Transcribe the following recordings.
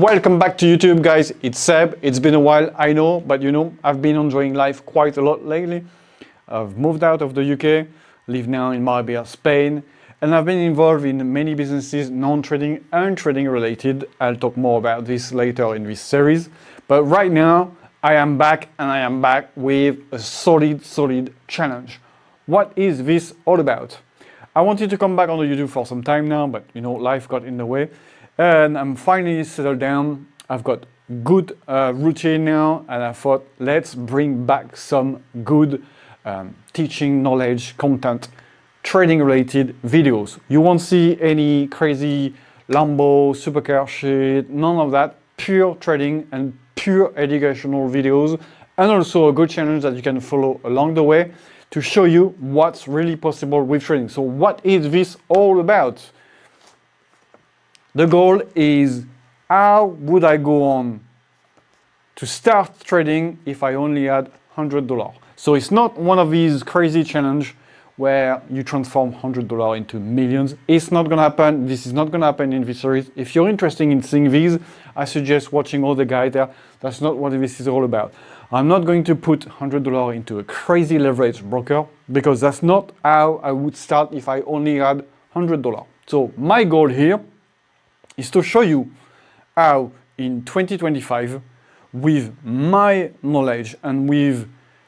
Welcome back to YouTube, guys. It's Seb. It's been a while, I know, but I've been enjoying life quite a lot lately. I've moved out of the UK, live now in Marbella, Spain, and I've been involved in many businesses, non-trading and trading related. I'll talk more about this later in this series. But right now, I am back, and I am back with a solid challenge. What is this all about? I wanted to come back on the YouTube for some time now, but life got in the way. And I'm finally settled down. I've got good routine now, and I thought, let's bring back some good teaching, knowledge, content, trading related videos. You won't see any crazy Lambo, supercar shit, none of that. Pure trading and pure educational videos, and also a good challenge that you can follow along the way to show you what's really possible with trading. So what is this all about? The goal is, how would I go on to start trading if I only had $100? So it's not one of these crazy challenge where you transform $100 into millions. It's not gonna happen. This is not gonna happen in this series. If you're interested in seeing these, I suggest watching all the guys there. That's not what this is all about. I'm not going to put $100 into a crazy leverage broker, because that's not how I would start if I only had $100. So my goal here is to show you how in 2025, with my knowledge and with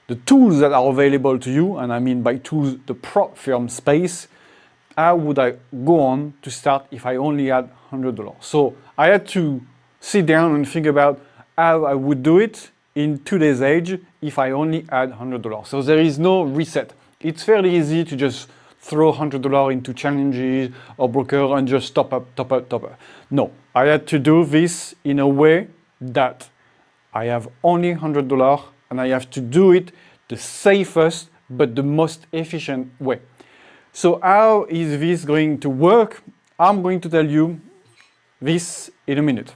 the tools that are available to you, and I mean by tools the prop firm space, how would I go on to start if I only had $100? So I had to sit down and think about how I would do it in today's age if I only had $100. So there is no reset. It's fairly easy to just throw $100 into challenges or broker and just top up. No, I had to do this in a way that I have only $100, and I have to do it the safest but the most efficient way. So how is this going to work? I'm going to tell you this in a minute.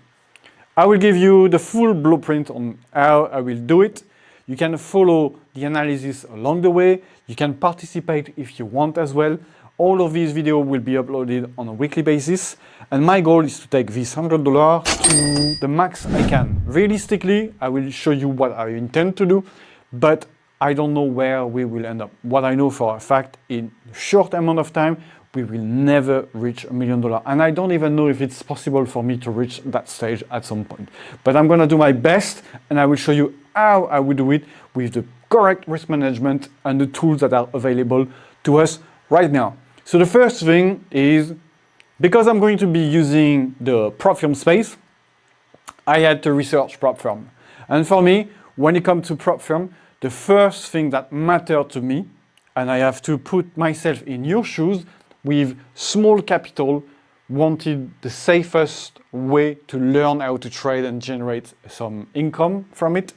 I will give you the full blueprint on how I will do it. You can follow the analysis along the way. You can participate if you want as well. All of these videos will be uploaded on a weekly basis. And my goal is to take this $100 to the max I can. Realistically, I will show you what I intend to do, but I don't know where we will end up. What I know for a fact, in a short amount of time, we will never reach $1 million. And I don't even know if it's possible for me to reach that stage at some point. But I'm gonna do my best, and I will show you how I would do it with the correct risk management and the tools that are available to us right now. So the first thing is, because I'm going to be using the prop firm space, I had to research prop firm. And for me, when it comes to prop firm, the first thing that mattered to me, and I have to put myself in your shoes, with small capital, wanted the safest way to learn how to trade and generate some income from it.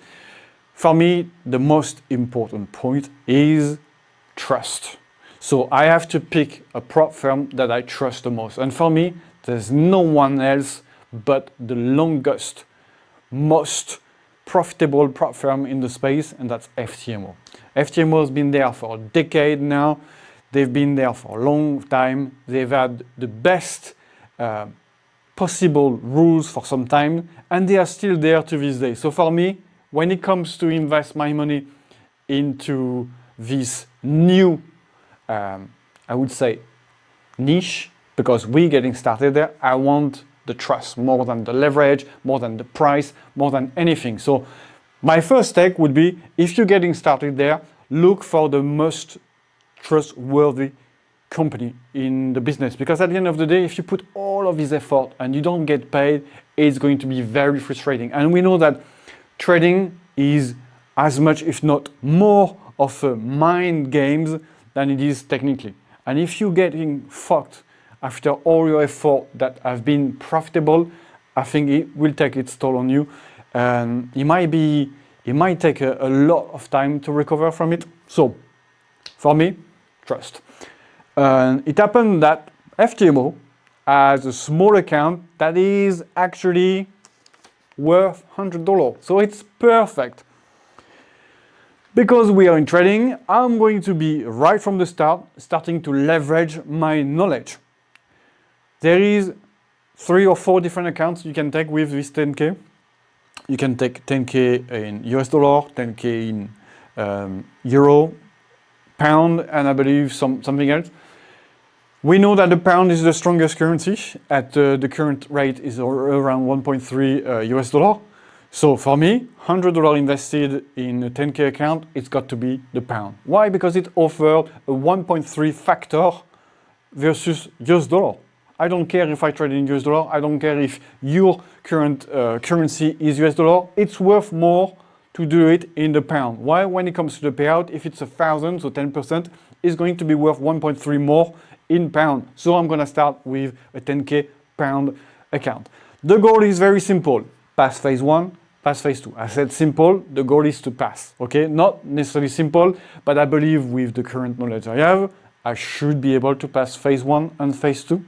For me, the most important point is trust. So I have to pick a prop firm that I trust the most. And for me, there's no one else but the longest, most profitable prop firm in the space, and that's FTMO. FTMO has been there for a decade now. They've been there for a long time. They've had the best possible rules for some time, and they are still there to this day. So for me, when it comes to invest my money into this new, I would say, niche, because we're getting started there, I want the trust more than the leverage, more than the price, more than anything. So my first take would be, if you're getting started there, look for the most trustworthy company in the business, because at the end of the day, if you put all of this effort and you don't get paid, it's going to be very frustrating. And we know that trading is as much, if not more, of a mind games than it is technically. And if you're getting fucked after all your effort that have been profitable, I think it will take its toll on you, and it might take a lot of time to recover from it. So for me, trust. It happened that FTMO has a small account that is actually worth $100. So it's perfect. Because we are in trading, I'm going to be right from the start starting to leverage my knowledge. There is 3 or 4 different accounts you can take with this 10K. You can take 10K in US dollar, 10K in euro, pound, and I believe something else. We know that the pound is the strongest currency. At the current rate is around 1.3 US dollar. So for me, $100 invested in a 10K account, it's got to be the pound. Why? Because it offered a 1.3 factor versus US dollar. I don't care if I trade in US dollar. I don't care if your current currency is US dollar. It's worth more to do it in the pound. Why? When it comes to the payout, if it's 1,000, so 10%, it's going to be worth 1.3 more in pound. So I'm gonna start with a 10K pound account. The goal is very simple. Pass phase 1, pass phase 2. I said simple, the goal is to pass, okay? Not necessarily simple, but I believe with the current knowledge I have, I should be able to pass phase 1 and phase 2.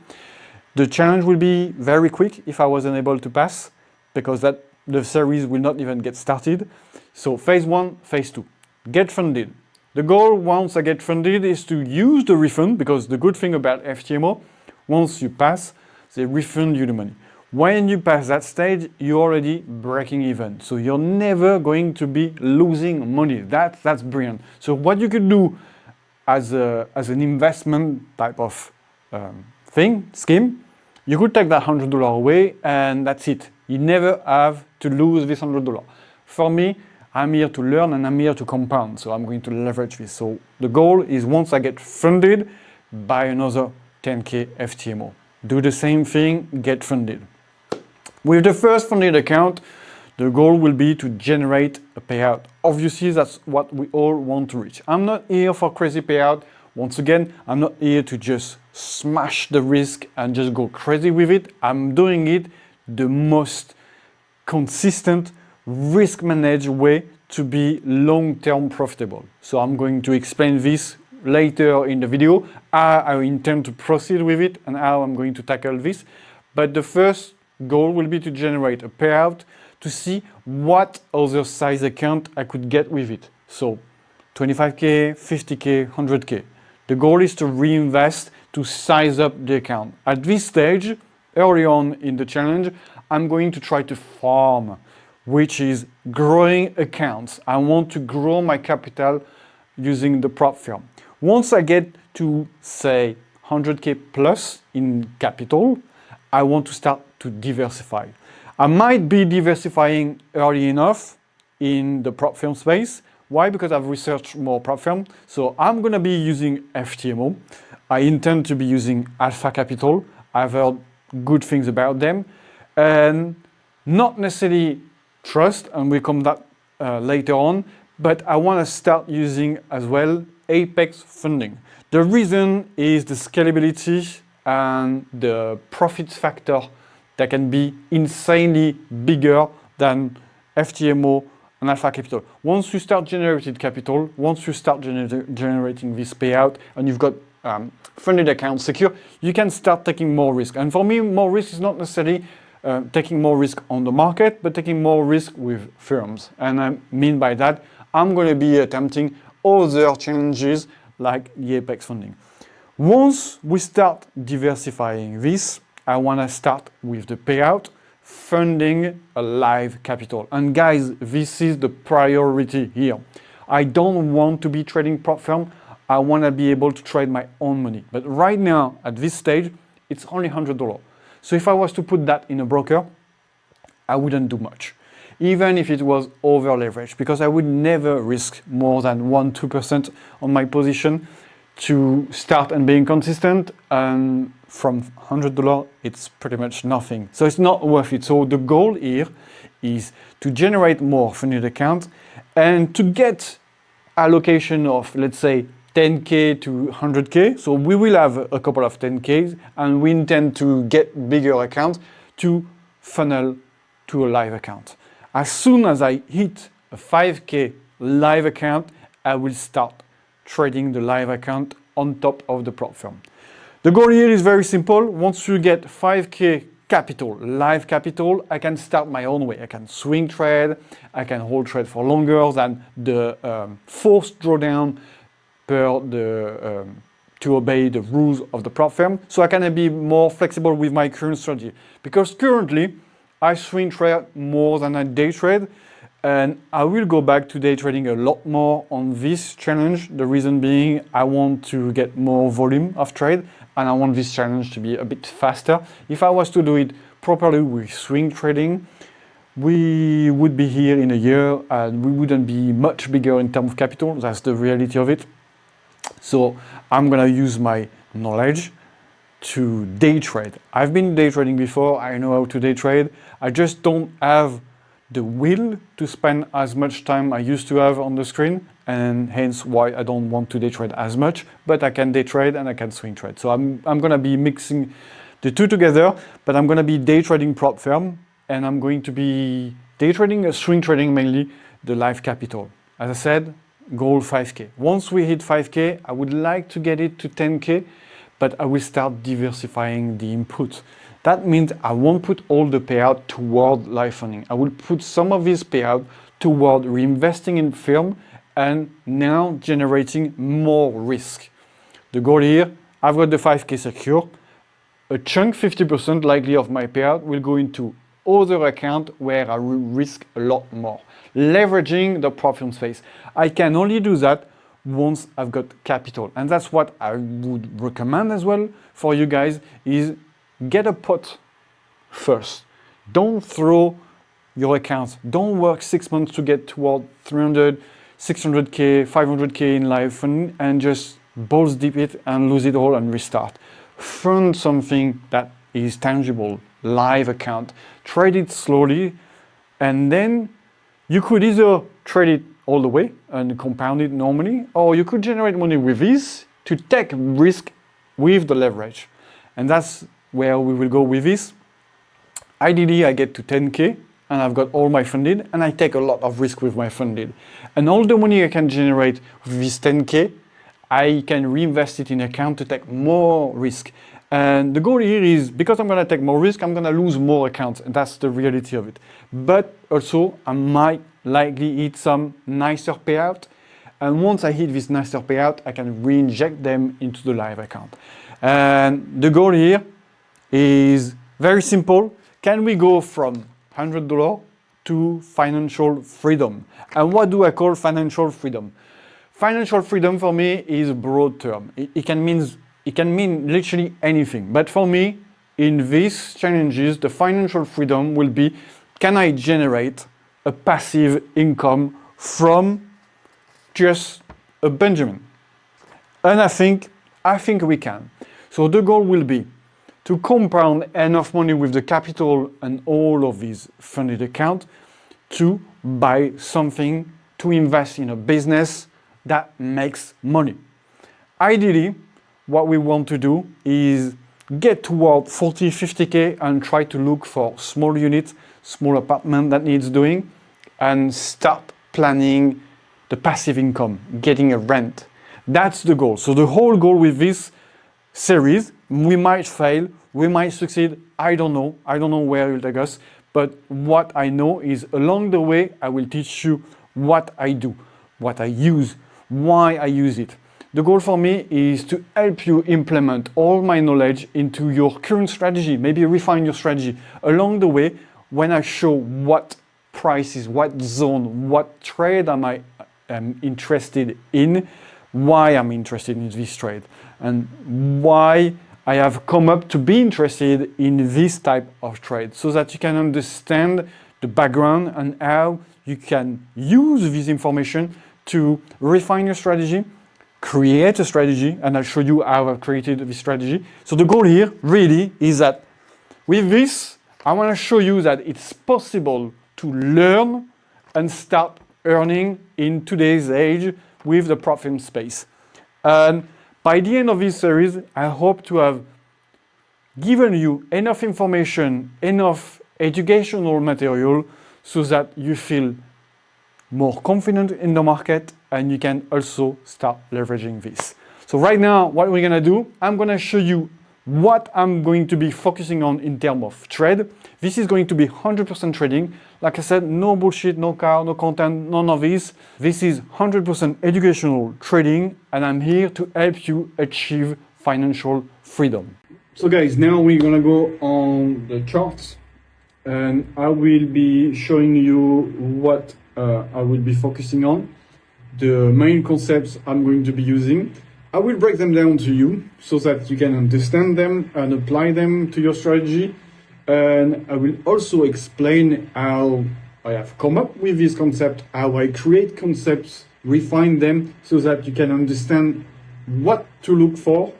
The challenge will be very quick if I wasn't able to pass, because the series will not even get started. So phase 1, phase 2, get funded. The goal once I get funded is to use the refund, because the good thing about FTMO, once you pass, they refund you the money. When you pass that stage, you're already breaking even. So you're never going to be losing money. That's brilliant. So what you could do as an investment type of scheme, you could take that $100 away and that's it. You never have to lose this $100. For me, I'm here to learn and I'm here to compound, so I'm going to leverage this. So the goal is once I get funded, buy another 10K FTMO. Do the same thing, get funded. With the first funded account, the goal will be to generate a payout. Obviously, that's what we all want to reach. I'm not here for crazy payout. Once again, I'm not here to just smash the risk and just go crazy with it. I'm doing it the most consistent, risk-managed way to be long-term profitable. So I'm going to explain this later in the video, how I intend to proceed with it and how I'm going to tackle this. But the first goal will be to generate a payout to see what other size account I could get with it. So 25K, 50K, 100K. The goal is to reinvest to size up the account. At this stage, early on in the challenge, I'm going to try to farm, which is growing accounts. I want to grow my capital using the prop firm. Once I get to, say, 100K plus in capital, I want to start to diversify. I might be diversifying early enough in the prop firm space. Why? Because I've researched more prop firm. So I'm gonna be using FTMO. I intend to be using Alpha Capital. I've heard good things about them. And not necessarily trust, and we'll come that later on, but I want to start using as well Apex funding. The reason is the scalability and the profit factor that can be insanely bigger than FTMO and Alpha Capital. Once you start generating capital, once you start generating this payout, and you've got funded accounts secure, you can start taking more risk. And for me, more risk is not necessarily taking more risk on the market, but taking more risk with firms. And I mean by that, I'm going to be attempting other challenges like the Apex funding. Once we start diversifying this, I want to start with the payout, funding a live capital. And guys, this is the priority here. I don't want to be trading prop firm. I want to be able to trade my own money. But right now, at this stage, it's only $100. So if I was to put that in a broker, I wouldn't do much, even if it was over leveraged, because I would never risk more than 1-2% on my position to start and being consistent. And from $100, it's pretty much nothing. So it's not worth it. So the goal here is to generate more funded accounts and to get allocation of, let's say, 10K to 100K. So we will have a couple of 10Ks and we intend to get bigger accounts to funnel to a live account. As soon as I hit a 5K live account, I will start trading the live account on top of the prop firm. The goal here is very simple. Once you get 5K capital, live capital, I can start my own way. I can swing trade, I can hold trade for longer than the forced drawdown per the to obey the rules of the prop firm, so I can be more flexible with my current strategy. Because currently, I swing trade more than I day trade, and I will go back to day trading a lot more on this challenge. The reason being, I want to get more volume of trade, and I want this challenge to be a bit faster. If I was to do it properly with swing trading, we would be here in a year and we wouldn't be much bigger in terms of capital. That's the reality of it. So I'm gonna use my knowledge to day trade. I've been day trading before, I know how to day trade. I just don't have the will to spend as much time I used to have on the screen, and hence why I don't want to day trade as much, but I can day trade and I can swing trade. So I'm gonna be mixing the two together, but I'm gonna be day trading prop firm, and I'm going to be day trading, swing trading mainly the live capital. As I said, goal 5K. Once we hit 5K, I would like to get it to 10K, but I will start diversifying the input. That means I won't put all the payout toward live funding. I will put some of this payout toward reinvesting in firm and now generating more risk. The goal here, I've got the 5K secure. A chunk, 50% likely of my payout, will go into other account where I will risk a lot more, leveraging the prop firm space. I can only do that once I've got capital, and that's what I would recommend as well for you guys, is get a pot first. Don't throw your accounts. Don't work 6 months to get toward 300, 600K, 500K in live fund and just balls deep it and lose it all and restart. Fund something that is tangible, live account. Trade it slowly, and then you could either trade it all the way and compound it normally, or you could generate money with this to take risk with the leverage. And that's where we will go with this. Ideally, I get to 10K and I've got all my funded, and I take a lot of risk with my funded. And all the money I can generate with this 10K, I can reinvest it in account to take more risk. And the goal here is, because I'm gonna take more risk, I'm gonna lose more accounts, and that's the reality of it. But also, I might likely hit some nicer payout, and once I hit this nicer payout, I can re-inject them into the live account. And the goal here is very simple. Can we go from $100 to financial freedom? And what do I call financial freedom? Financial freedom for me is broad term. It can mean literally anything. But for me, in these challenges, the financial freedom will be, can I generate a passive income from just a Benjamin? And I think we can. So the goal will be to compound enough money with the capital and all of these funded accounts to buy something, to invest in a business that makes money. Ideally, what we want to do is get toward 40, 50K and try to look for small units, small apartment that needs doing, and start planning the passive income, getting a rent. That's the goal. So the whole goal with this series, we might fail, we might succeed, I don't know where it will take us, but what I know is along the way, I will teach you what I do, what I use, why I use it. The goal for me is to help you implement all my knowledge into your current strategy, maybe refine your strategy. Along the way, when I show what prices, what zone, what trade am interested in, why I'm interested in this trade, and why I have come up to be interested in this type of trade, so that you can understand the background and how you can use this information to refine your strategy, create a strategy, and I'll show you how I've created this strategy. So the goal here really is that with this, I want to show you that it's possible to learn and start earning in today's age with the prop firm space. And by the end of this series, I hope to have given you enough information, enough educational material so that you feel more confident in the market and you can also start leveraging this. So right now, what we're gonna do, I'm gonna show you what I'm going to be focusing on in terms of trade. This is going to be 100% trading. Like I said, no bullshit, no car, no content, none of this. This is 100% educational trading, and I'm here to help you achieve financial freedom. So guys, now we're gonna go on the charts, and I will be showing you what I will be focusing on, the main concepts I'm going to be using. I will break them down to you so that you can understand them and apply them to your strategy. And I will also explain how I have come up with this concept, how I create concepts, refine them so that you can understand what to look for,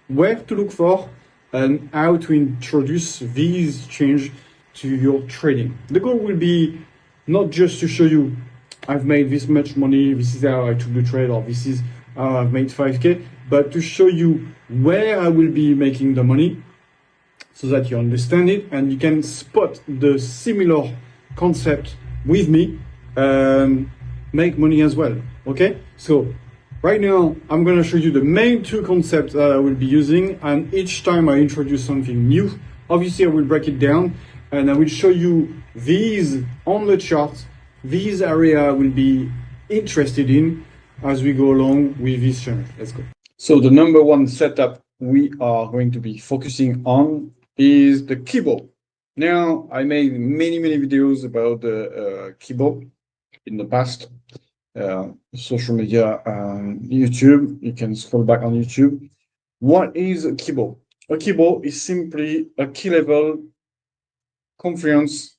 where to look for, and how to introduce these changes to your trading. The goal will be not just to show you I've made this much money, this is how I took the trade, or this is how I've made 5K, but to show you where I will be making the money so that you understand it and you can spot the similar concept with me and make money as well. Okay? So right now, I'm going to show you the main two concepts that I will be using, and each time I introduce something new, obviously I will break it down and I will show you these on the chart. These areas I will be interested in as we go along with this channel. Let's go. So the number one setup we are going to be focusing on is the keyboard. Now, I made many videos about the keyboard in the past. Social media, YouTube. You can scroll back on YouTube. What is a keyboard? A keyboard is simply a key level confluence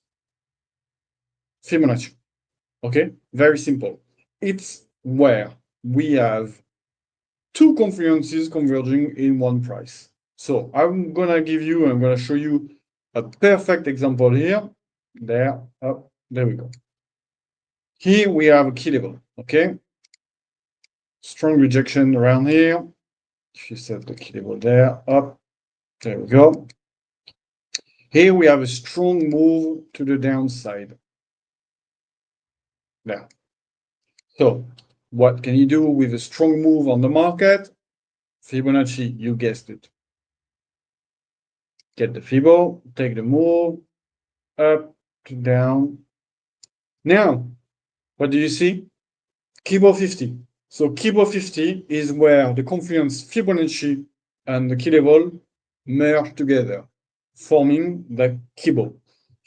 Fibonacci. Okay, very simple. It's where we have two confluences converging in one price. So I'm gonna show you a perfect example here. There we go. Here we have a key level. Okay, strong rejection around here. If you set the key level there, up, there we go. Here we have a strong move to the downside. There. So what can you do with a strong move on the market? Fibonacci, you guessed it. Get the Fibo, take the move, up to down. Now, what do you see? Kibo 50. So Kibo 50 is where the confluence Fibonacci and the key level merge together, forming the Kibo.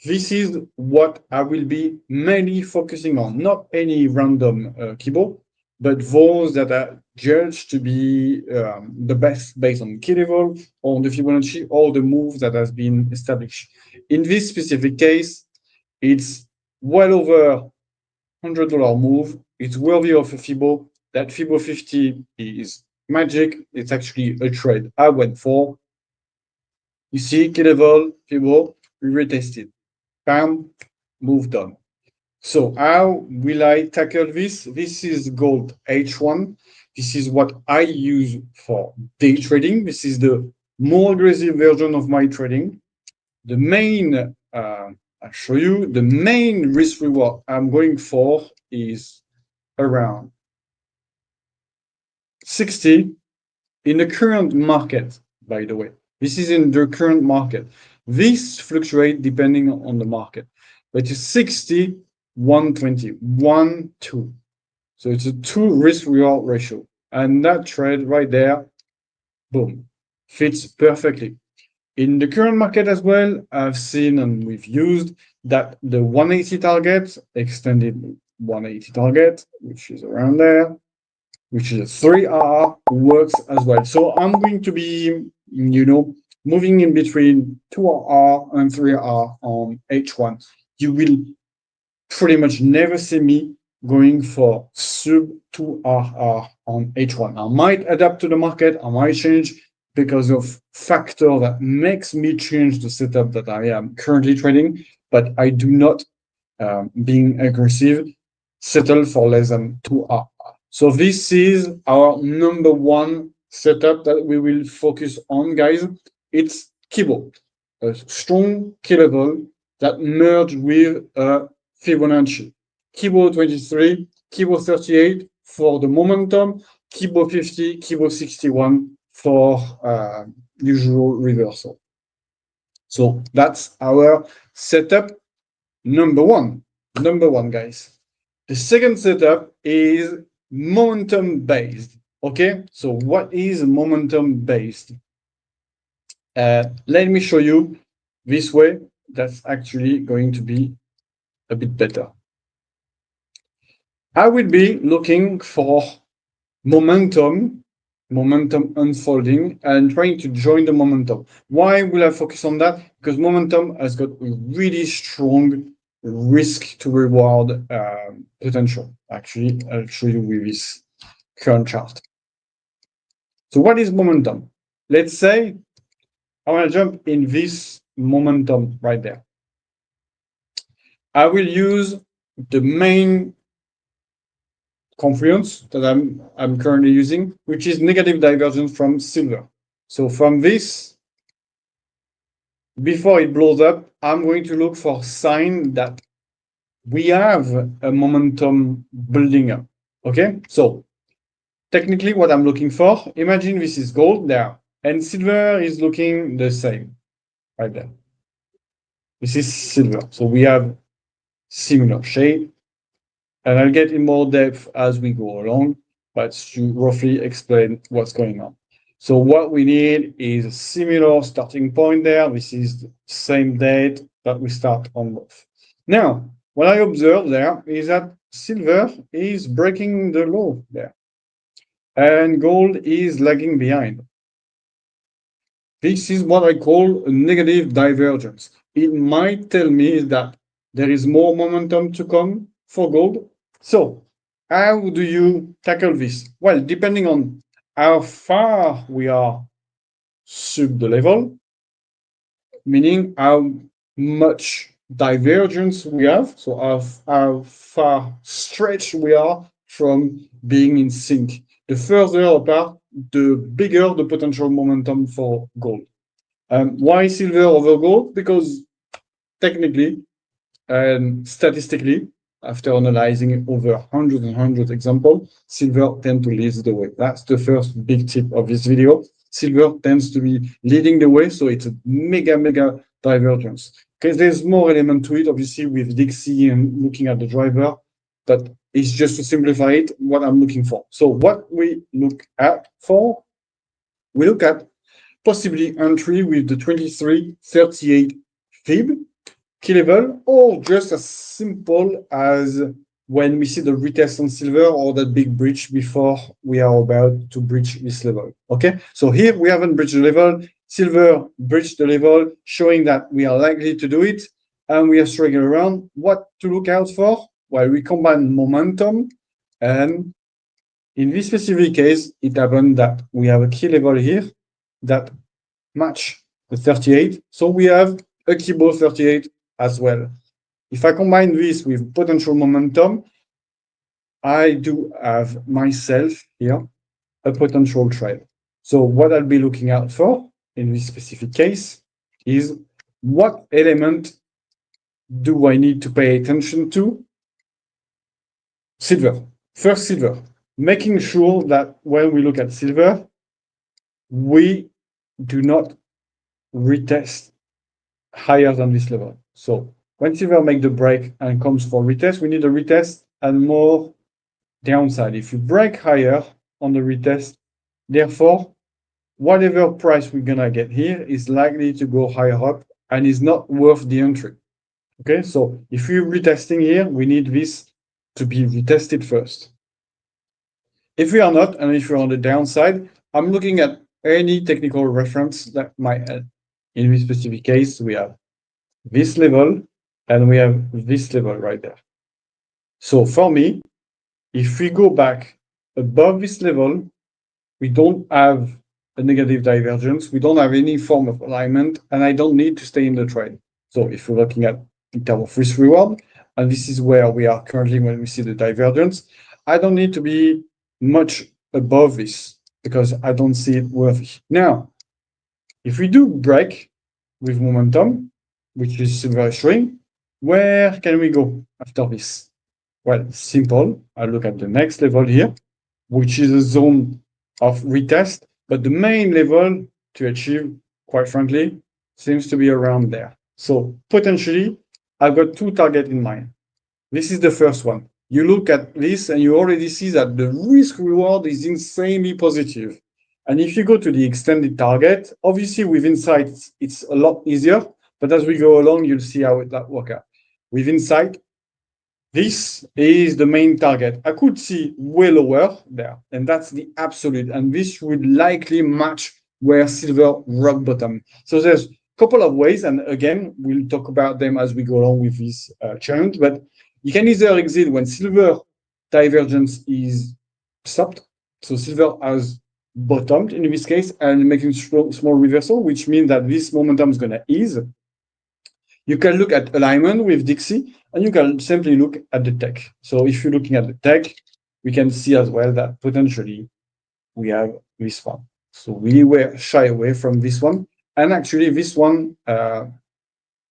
This is what I will be mainly focusing on, not any random Kibo, but those that are judged to be the best based on key level or the Fibonacci or the move that has been established. In this specific case, it's well over $100 move. It's worthy of a Fibo. That Fibo 50 is magic. It's actually a trade I went for. You see, key level, Fibo, we retested. Bam, moved on. So how will I tackle this? This is called H1. This is what I use for day trading. This is the more aggressive version of my trading. The main, I'll show you, the main risk reward I'm going for is around 60 in the current market, by the way. This is in the current market. This fluctuates depending on the market, but it's 60, 120, 1, 2. So it's a 2 risk reward ratio. And that trade right there, boom, fits perfectly. In the current market as well, I've seen and we've used that the 180 target, extended 180 target, which is around there, which is a 3R, works as well. So I'm going to be, moving in between 2R and 3R on H1. You will pretty much never see me going for sub 2RR on H1. I might adapt to the market, I might change because of factor that makes me change the setup that I am currently trading, but I do not, being aggressive, settle for less than 2RR. So this is our number one setup that we will focus on, guys. It's Kibo, a strong key level that merged with a Fibonacci. Kibo 23, Kibo 38 for the momentum, Kibo 50, Kibo 61 for usual reversal. So that's our setup number one. Number one, guys. The second setup is momentum based. Okay, so what is momentum based? Let me show you this way. That's actually going to be a bit better. I will be looking for momentum unfolding and trying to join the momentum. Why will I focus on that? Because momentum has got a really strong risk to reward potential. Actually, I'll show you with this current chart. So what is momentum? Let's say I want to jump in this momentum right there. I will use the main confluence that I'm currently using, which is negative divergence from silver. So from this, before it blows up, I'm going to look for sign that we have a momentum building up. Okay, so technically what I'm looking for, imagine this is gold there, and silver is looking the same right there. This is silver. So we have similar shape, and I'll get in more depth as we go along, but to roughly explain what's going on. So what we need is a similar starting point there. This is the same date that we start on both. Now, what I observe there is that silver is breaking the low there, and gold is lagging behind. This is what I call a negative divergence. It might tell me that there is more momentum to come for gold. So, how do you tackle this? Well, depending on how far we are sub the level, meaning how much divergence we have, so how far stretched we are from being in sync. The further apart, the bigger the potential momentum for gold. Why silver over gold? Because technically and statistically, after analyzing over hundreds and hundreds of examples, silver tends to lead the way. That's the first big tip of this video. Silver tends to be leading the way, so it's a mega divergence. Okay, there's more element to it, obviously, with Dixie and looking at the driver, but it's just to simplify it, what I'm looking for. So what we look at for, we look at possibly entry with the 2338 fib key level, or just as simple as when we see the retest on silver or that big breach before we are about to breach this level. Okay, so here we haven't breached the level. Silver breached the level, showing that we are likely to do it, and we are struggling around. What to look out for? Well, we combine momentum, and in this specific case, it happened that we have a key level here that match the 38. So we have a keyboard 38 as well. If I combine this with potential momentum, I do have myself here a potential trade. So what I'll be looking out for in this specific case is what element do I need to pay attention to? Silver. First, silver. Making sure that when we look at silver, we do not retest higher than this level. So when silver make the break and comes for retest, we need a retest and more downside. If you break higher on the retest, therefore, whatever price we're gonna get here is likely to go higher up and is not worth the entry. Okay, so if we're retesting here, we need this to be retested first. If we are not, and if we're on the downside, I'm looking at any technical reference that might help. In this specific case, we have this level and we have this level right there. So for me, if we go back above this level, we don't have a negative divergence, we don't have any form of alignment, and I don't need to stay in the trade. So if we're looking at in terms of risk reward, and this is where we are currently when we see the divergence, I don't need to be much above this because I don't see it worthy. Now, if we do break with momentum, which is very showing, where can we go after this? Well, simple. I look at the next level here, which is a zone of retest, but the main level to achieve, quite frankly, seems to be around there. So potentially, I've got two targets in mind. This is the first one. You look at this and you already see that the risk reward is insanely positive. And if you go to the extended target, obviously with Insight, it's a lot easier. But as we go along, you'll see how that works out. With Insight, this is the main target. I could see way lower there, and that's the absolute. And this would likely match where silver rock bottom. So there's a couple of ways, and again, we'll talk about them as we go along with this challenge. But you can either exit when silver divergence is stopped. So silver has bottomed in this case and making small reversal, which means that this momentum is going to ease. You can look at alignment with Dixie, and you can simply look at the tech. So if you're looking at the tech, we can see as well that potentially we have this one. So we were shy away from this one. And actually this one,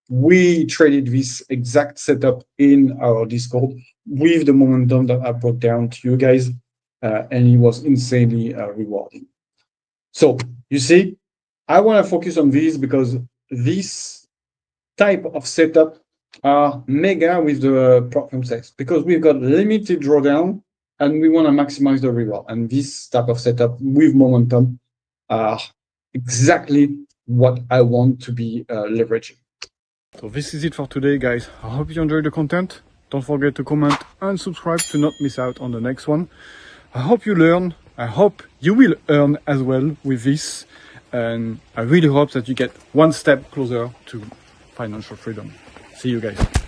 we traded this exact setup in our Discord with the momentum that I brought down to you guys. And it was insanely rewarding. So you see, I want to focus on these because this type of setup are mega with the platform size because we've got limited drawdown and we want to maximize the reward. And this type of setup with momentum are exactly what I want to be leveraging. So this is it for today, guys. I hope you enjoyed the content. Don't forget to comment and subscribe to not miss out on the next one. I hope you learn. I hope you will earn as well with this. And I really hope that you get one step closer to financial freedom. See you guys.